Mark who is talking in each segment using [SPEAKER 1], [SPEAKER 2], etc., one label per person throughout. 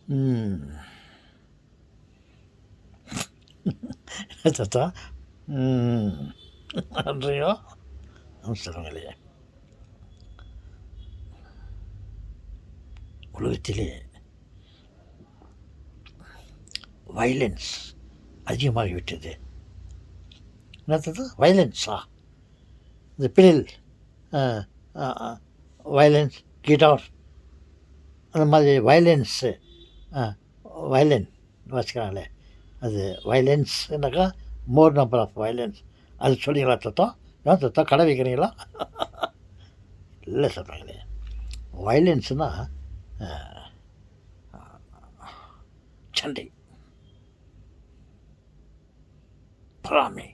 [SPEAKER 1] ம். தாத்தா. ம். நன்றியோ. சொல்லுங்களே. உலகத்திலே வயலன்ஸ் அதிகமாகிவிட்டது. என்னது வயலன்ஸா? இந்த பிழில், வயலன்ஸ், கிட்டார், அந்த மாதிரி வயலன்ஸு, வயலின் வச்சுக்கிறாங்களே, அது வயலன்ஸ்னாக்கா மோர் நம்பர் ஆஃப் வயலன்ஸ். அது சொன்னீங்களா தத்தம்? ஏன் தத்தம் கடை வைக்கிறீங்களா? இல்லை சொல்கிறாங்களே, வயலன்ஸுனால் சண்டை, பொறாமை,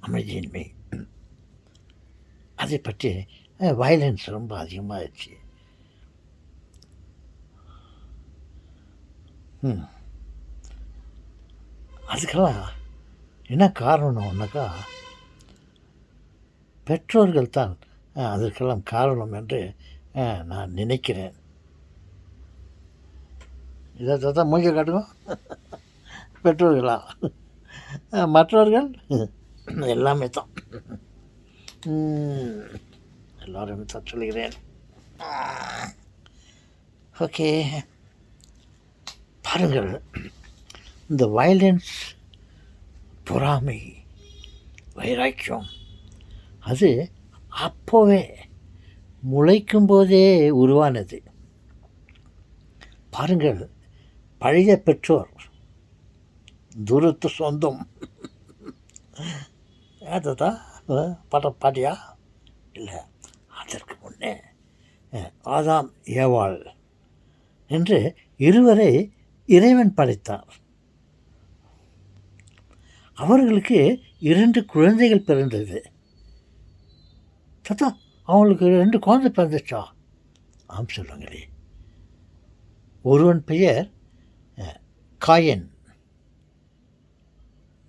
[SPEAKER 1] அமைதியின்மை, அதை பற்றி வயலன்ஸ் ரொம்ப அதிகமாகிடுச்சு. அதுக்கெல்லாம் என்ன காரணம்னாக்கா பெற்றோர்கள் தான் அதற்கெல்லாம் காரணம் என்று நான் நினைக்கிறேன். இதை தான் மூஞ்ச காட்டுங்க. பெற்றோர்களா? மற்றவர்கள் எல்லாமே தான், எல்லாருமே தான் சொல்லுகிறேன். ஓகே, பாருங்கள், இந்த வயலன்ஸ், பொறாமை, வைராக்கியம் அது அப்போவே முளைக்கும் போதே உருவானது. பாருங்கள், பழைய பெற்றோர், தூரத்து சொந்தம், ஏதா பாட்டியா இல்லை, அதற்கு முன்னே ஆதாம் ஏவாள் என்று இருவரை இறைவன் படைத்தார். அவர்களுக்கு 2 குழந்தைகள் பிறந்தது. தாத்தா, அவங்களுக்கு 2 குழந்தை பிறந்துச்சா? ஆம், சொல்லுங்களே. ஒருவன் பெயர் காயன்,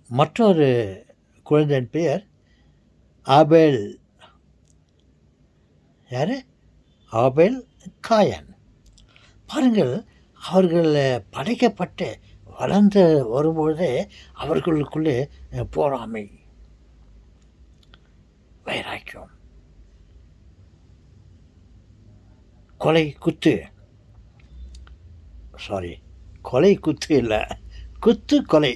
[SPEAKER 1] மற்றொரு குழந்தையின் பெயர் ஆபேல். யார்? ஆபேல், காயன். பாருங்கள், அவர்கள் படைக்கப்பட்டு வளர்ந்து வரும்பொழுதே அவர்களுக்குள்ளே பொறாமை, வைராக்கியம், கொலை குத்து, கொலை குத்து இல்லை, குத்து கொலை.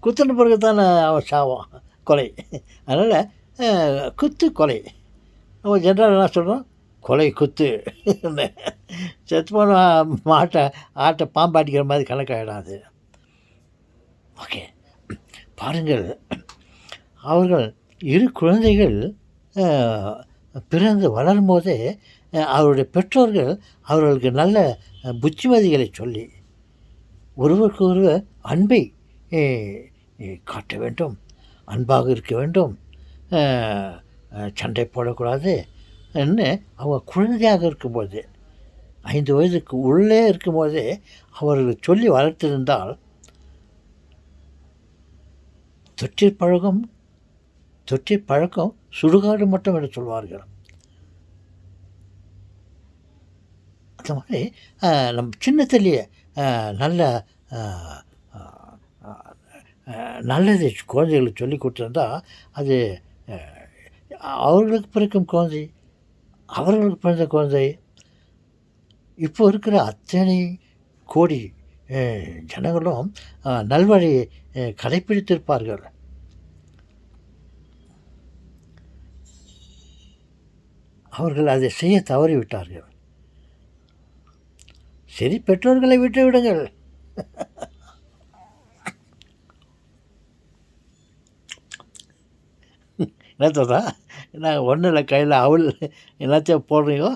[SPEAKER 1] குத்துன பிறகு தானே அவன் சாவான், கொலை. அதனால் குத்து கொலை. நம்ம ஜென்ரல் என்ன சொல்கிறோம்? கொலை குத்து. செத்து போன ஆட்டை பாம்பாட்டிக்கிற மாதிரி கணக்காகிடாது. ஓகே, பாருங்கள், அவர்கள் 2 குழந்தைகள் பிறந்து வளரும் போதே அவருடைய பெற்றோர்கள் அவர்களுக்கு நல்ல புத்திமதிகளை சொல்லி ஒருவருக்கு ஒருவர் அன்பை காட்ட வேண்டும், அன்பாக இருக்க வேண்டும், சண்டை போடக்கூடாது என்று அவங்க குழந்தையாக இருக்கும்போது, 5 வயதுக்கு உள்ளே இருக்கும்போதே அவர்கள் சொல்லி வளர்த்திருந்தால் தொற்றிற் பழக்கம் சுடுகாடு மட்டும் என்று சொல்வார்கள். அந்த மாதிரி நம்ம சின்னத்திலேயே நல்லது குழந்தைகளுக்கு சொல்லி கொடுத்துருந்தா அது அவர்களுக்கு பிறக்கும் குழந்தை, அவர்களுக்கு பிறந்த குழந்தை, இப்போ இருக்கிற அத்தனை கோடி ஜனங்களும் நல்வழி கடைப்பிடித்திருப்பார்கள். அவர்கள் அதை செய்ய தவறிவிட்டார்கள். சரி, பெற்றோர்களை விட்டு விடுங்கள். என்ன சொல்கிறா? என்ன ஒன்றும் இல்லை, கையில் அவள் எல்லாத்தையும் போடுறீங்களோ?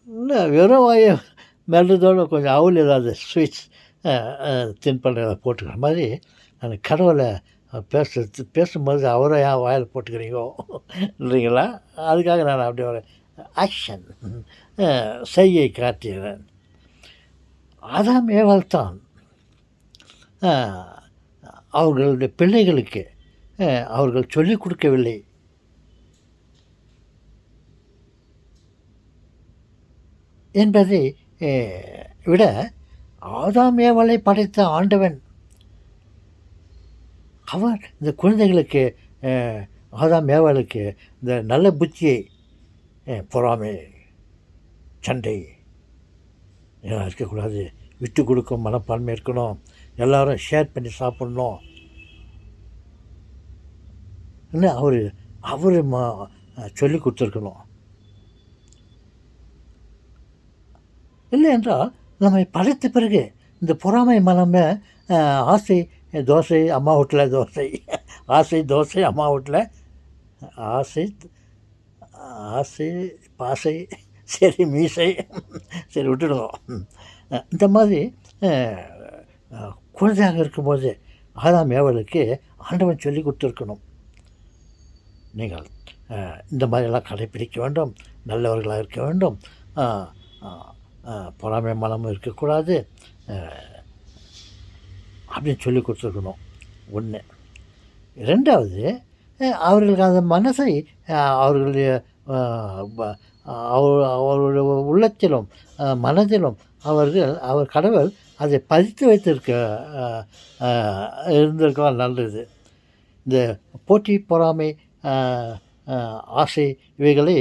[SPEAKER 1] இல்லை, வெறும் வாயை மெல்றதோடு கொஞ்சம் அவள் ஏதாவது ஸ்வீட்ஸ் தின்பண்ட போட்டுக்கிற மாதிரி அந்த கடவுளை பேசும்போது அவரை ஏன் வாயில் போட்டுக்கிறீங்கோ இல்லைங்களா? அதுக்காக நான் அப்படி ஒரு ஆக்ஷன் செய்யை காட்டுகிறேன். ஆதாம் ஏவாள் தான் அவர்களுடைய பிள்ளைகளுக்கு அவர்கள் சொல்லிக் கொடுக்கவில்லை. என்பதை விட ஆதாம் ஏவாளை படைத்த ஆண்டவன் அவர் இந்த குழந்தைகளுக்கு ஆதாம் ஏவாளுக்கு இந்த நல்ல புத்தியை பொறாமை சண்டை இதெல்லாம் இருக்கக்கூடாது, விட்டு கொடுக்கும் மனப்பான்மை இருக்கணும், எல்லோரும் ஷேர் பண்ணி சாப்பிட்ணும் அவர் அவர் சொல்லி கொடுத்துருக்கணும். இல்லை என்றால் நம்மை படைத்த பிறகு இந்த பொறாமை மனமே ஆசை தோசை அம்மா வீட்டில் தோசை, ஆசை தோசை அம்மா வீட்டில் ஆசை ஆசை பாசை சரி மீசை சரி விட்டுடுவோம். இந்த மாதிரி குழந்தையாக இருக்கும்போது ஆதாம் ஏவாளுக்கு ஆண்டவன் சொல்லி கொடுத்துருக்கணும், நீங்கள் இந்த மாதிரியெல்லாம் கடைப்பிடிக்க வேண்டும், நல்லவர்களாக இருக்க வேண்டும், பொறாமை மனமும் இருக்கக்கூடாது அப்படின்னு சொல்லி கொடுத்துருக்கணும். ஒன்று. ரெண்டாவது, அவர்களுக்கு அந்த மனசை அவர்களுடைய அவருடைய உள்ளத்திலும் மனதிலும் அவர் கடவுள் அதை பதித்து வைத்திருக்க இருந்திருக்கலாம் நல்லது. இந்த போட்டி பொறாமை ஆசை இவைகளை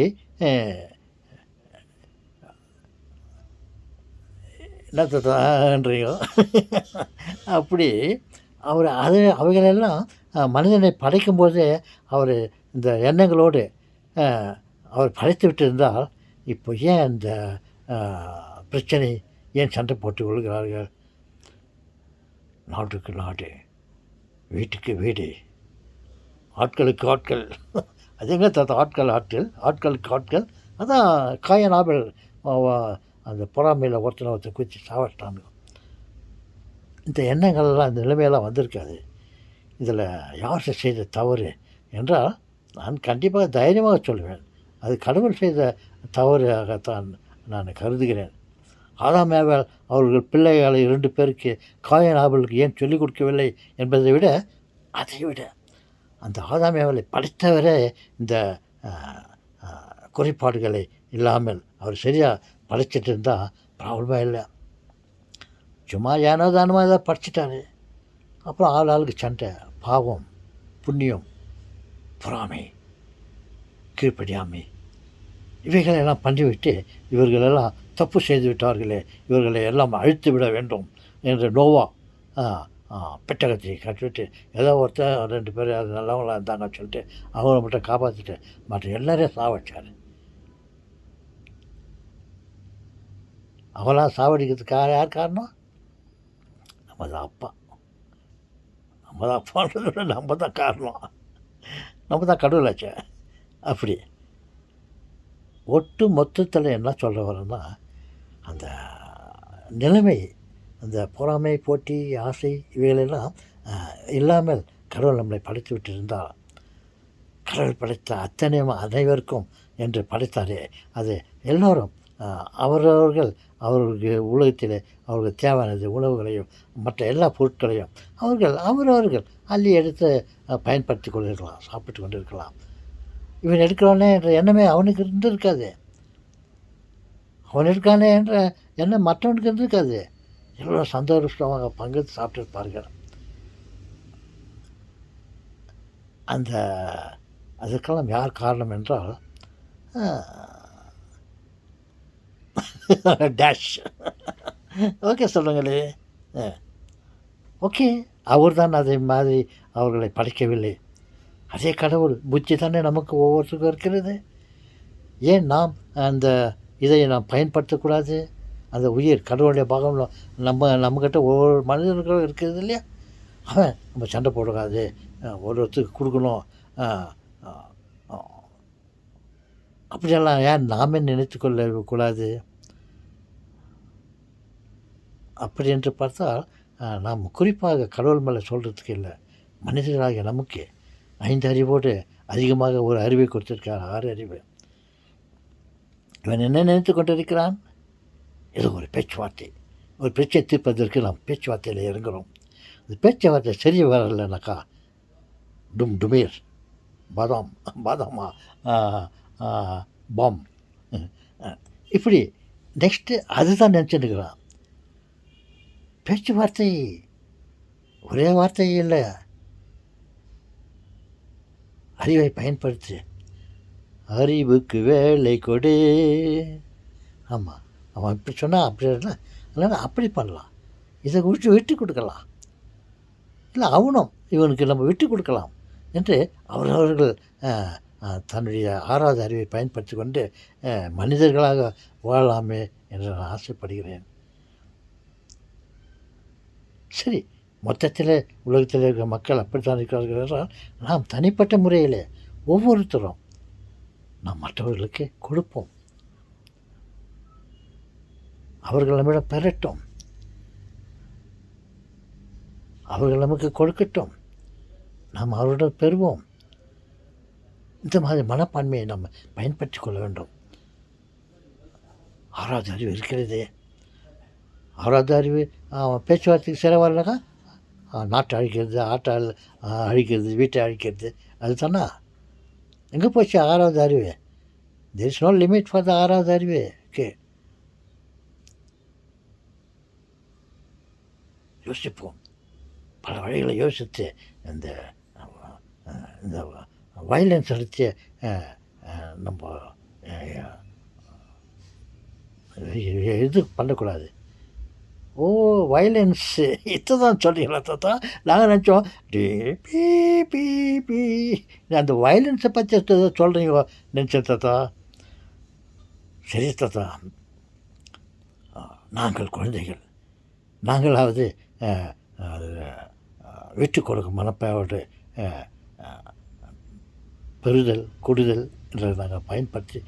[SPEAKER 1] என்னன்றீங்க அப்படி அவர் அவைகளெல்லாம் மனிதனை படைக்கும்போதே அவர் இந்த எண்ணங்களோடு அவர் படைத்து விட்டிருந்தால் இப்போ ஏன் இந்த பிரச்சனை, ஏன் சண்டை போட்டு கொள்கிறார்கள்? நாட்டுக்கு நாடு, வீட்டுக்கு வீடு, ஆட்களுக்கு ஆட்கள், அதுங்க ஆட்களுக்கு ஆட்கள். அதான் காயன் ஆபேல் அந்த பொறாமையில் ஒருத்தனை குச்சி சாவட்டாங்க. இந்த எண்ணங்கள்லாம் இந்த நிலைமையெல்லாம் வந்திருக்காது. இதில் யார் செய்த தவறு என்றால் நான் கண்டிப்பாக தைரியமாக சொல்லுவேன், அது கடவுள் செய்த தவறாகத்தான் நான் கருதுகிறேன். ஆதாம் ஏவாள் அவர்கள் பிள்ளைகளை 2 பேருக்கு காயன் ஆபேலுக்கு ஏன் சொல்லிக் கொடுக்கவில்லை என்பதை விட, அதை விட அந்த ஆதாம் ஏவாளை படைத்தவரே இந்த குறைபாடுகளை இல்லாமல் அவர் சரியாக படைச்சிட்டு இருந்தால் ப்ராப்ளமாக இல்லை. சும்மா ஏனோ தானமாக ஏதாவது படிச்சிட்டாரு, அப்புறம் ஆளுக்கு சண்டை, பாவம், புண்ணியம், பொறாமை, கீழ்ப்படியாமை இவைகளெல்லாம் பண்ணிவிட்டு இவர்களெல்லாம் தப்பு செய்து விட்டார்களே, இவர்களை எல்லாம் அழித்து விட வேண்டும் என்று நோவா பெட்டகத்தை கட்டிவிட்டு ஏதோ ஒருத்தர் 2 பேர் அது நல்லவங்களாக இருந்தாங்கன்னு சொல்லிட்டு அவங்கள மட்டும் காப்பாற்றிட்டு மற்ற எல்லாரையும் சாவடிச்சார். அவங்களாம் சாவடிக்கிறதுக்காக யார் காரணம்? நம்ம தான் அப்பா. நம்ம தான் அப்பான்றதை விட நம்ம தான் காரணம், நம்ம தான் கடவுளாச்சே. அப்படி ஒட்டு மொத்தத்தில் என்ன சொல்ல வரேன்னா, அந்த நிலைமை, அந்த பொறாமை, போட்டி, ஆசை இவைகளெல்லாம் இல்லாமல் கடவுள் நம்மளை படைத்து விட்டிருந்தால், கடவுள் படைத்த அனைவருக்கும் என்று படைத்தாரே, அது எல்லோரும் அவரவர்கள் அவர்களுக்கு உலகத்தில் அவர்களுக்கு தேவையானது உணவுகளையும் மற்ற எல்லா பொருட்களையும் அவரவர்கள் அள்ளி எடுத்து பயன்படுத்தி கொண்டிருக்கலாம், சாப்பிட்டு கொண்டிருக்கலாம். இவன் எடுக்கிறானே என்ற எண்ணமே அவனுக்கு இருந்திருக்காது, அவன் இருக்கானே என்ற எண்ணம் மற்றவனுக்கு இருந்திருக்காது. எவ்வளோ சந்தோஷமாக பங்கெடுத்து சாப்பிட்டுருப்பார்கள். அதுக்கெல்லாம் யார் காரணம் என்றால் டேஷ் ஓகே சொல்லுங்களே, ஓகே அவர் தான் அதை மாதிரி அவர்களை படைக்கவில்லை. அதே கடவுள் புத்தி தானே நமக்கு ஒவ்வொருத்தருக்கும் இருக்கிறது. ஏன் நாம் அந்த இதை நாம் பயன்படுத்தக்கூடாது? அந்த உயிர் கடவுளுடைய பாகம் நம்மக்கிட்ட ஒவ்வொரு மனிதர்களும் இருக்கிறது இல்லையா? அவன் நம்ம சண்டை போடக்கூடாது, ஒருத்தருக்கு கொடுக்கணும், அப்படியெல்லாம் ஏன் நாமே நினைத்து கொள்ளக்கூடாது? அப்படி என்று பார்த்தால் நாம் குறிப்பாக கடவுள் மேலே சொல்கிறதுக்கு இல்லை, மனிதர்களாகிய நமக்கு 5 அறிவோடு அதிகமாக ஒரு அறிவை கொடுத்துருக்கார், 6 அறிவு. இவன் என்ன நினைத்து கொண்டிருக்கிறான்? ஏதோ ஒரு பேச்சுவார்த்தை, ஒரு பேச்சை தீர்ப்பதற்கு நாம் பேச்சுவார்த்தையில் இறங்குகிறோம். அந்த பேச்சுவார்த்தை சரி வரலைனாக்கா டுமீர் பாதாமா பாம் இப்படி நெக்ஸ்ட்டு அதுதான் நினச்சிட்டுருக்கிறான். பேச்சுவார்த்தை ஒரே வார்த்தை இல்லை, அறிவை பயன்படுத்து, அறிவுக்கு வேலை கொடு. ஆமாம், அவன் இப்படி சொன்னால் அப்படி அதனால் அப்படி பண்ணலாம், இதை விட்டு கொடுக்கலாம், இல்லை அவனும் இவனுக்கு நம்ம விட்டு கொடுக்கலாம் என்று அவரவர்கள் தன்னுடைய 6வது அறிவை பயன்படுத்தி கொண்டு மனிதர்களாக வாழலாமே என்று நான் ஆசைப்படுகிறேன். சரி, மொத்தத்தில் உலகத்தில் இருக்கிற மக்கள் அப்படித்தான் இருக்கிறார்கள் என்றால், நாம் தனிப்பட்ட முறையில் ஒவ்வொருத்தரும் நாம் மற்றவர்களுக்கு கொடுப்போம், அவர்கள் நம்மிடம் பெறட்டும், அவர்கள் நமக்கு கொடுக்கட்டும், நாம் அவரிடம் பெறுவோம். இந்த மாதிரி மனப்பான்மையை நம்ம பயன்படுத்தி கொள்ள வேண்டும். 6வது அறிவு இருக்கிறதே, 6வது அறிவு பேச்சுவார்த்தைக்கு செலவாகலக்கா, நாட்டை அழிக்கிறது, ஆட்டால் அழிக்கிறது, வீட்டை அழிக்கிறது, அது தானே. எங்கே போச்சு 6வது அறிவு? There is no limit for the 6வது அறிவு. ஓகே, யோசிப்போம், பல வழிகளை யோசித்து இந்த இந்த வயலன்ஸ் அடித்து நம்ம இது பண்ணக்கூடாது. ஓ, வயலன்ஸு இதை தான் சொல்கிறீங்களா தாத்தா? நாங்கள் நினச்சோம் பீ பீ பீ அந்த வயலன்ஸை பற்றி சொல்கிறீங்க நினச்சேன் தாத்தா. சரி தாத்தா, நாங்கள் குழந்தைகள், நாங்களாவது விட்டு கொடுக்கும் மனப்பாவோடு பெறுதல் கொடுதல் என்றதை நாங்கள் பயன்படுத்தி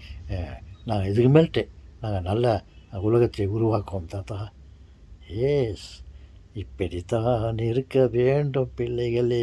[SPEAKER 1] நாங்கள் இதுக்கு மேல்ட்டு நாங்கள் நல்ல உலகத்தை உருவாக்குவோம் தாத்தா. ஏஸ், இப்படித்தான் இருக்க வேண்டும் பிள்ளைகளே.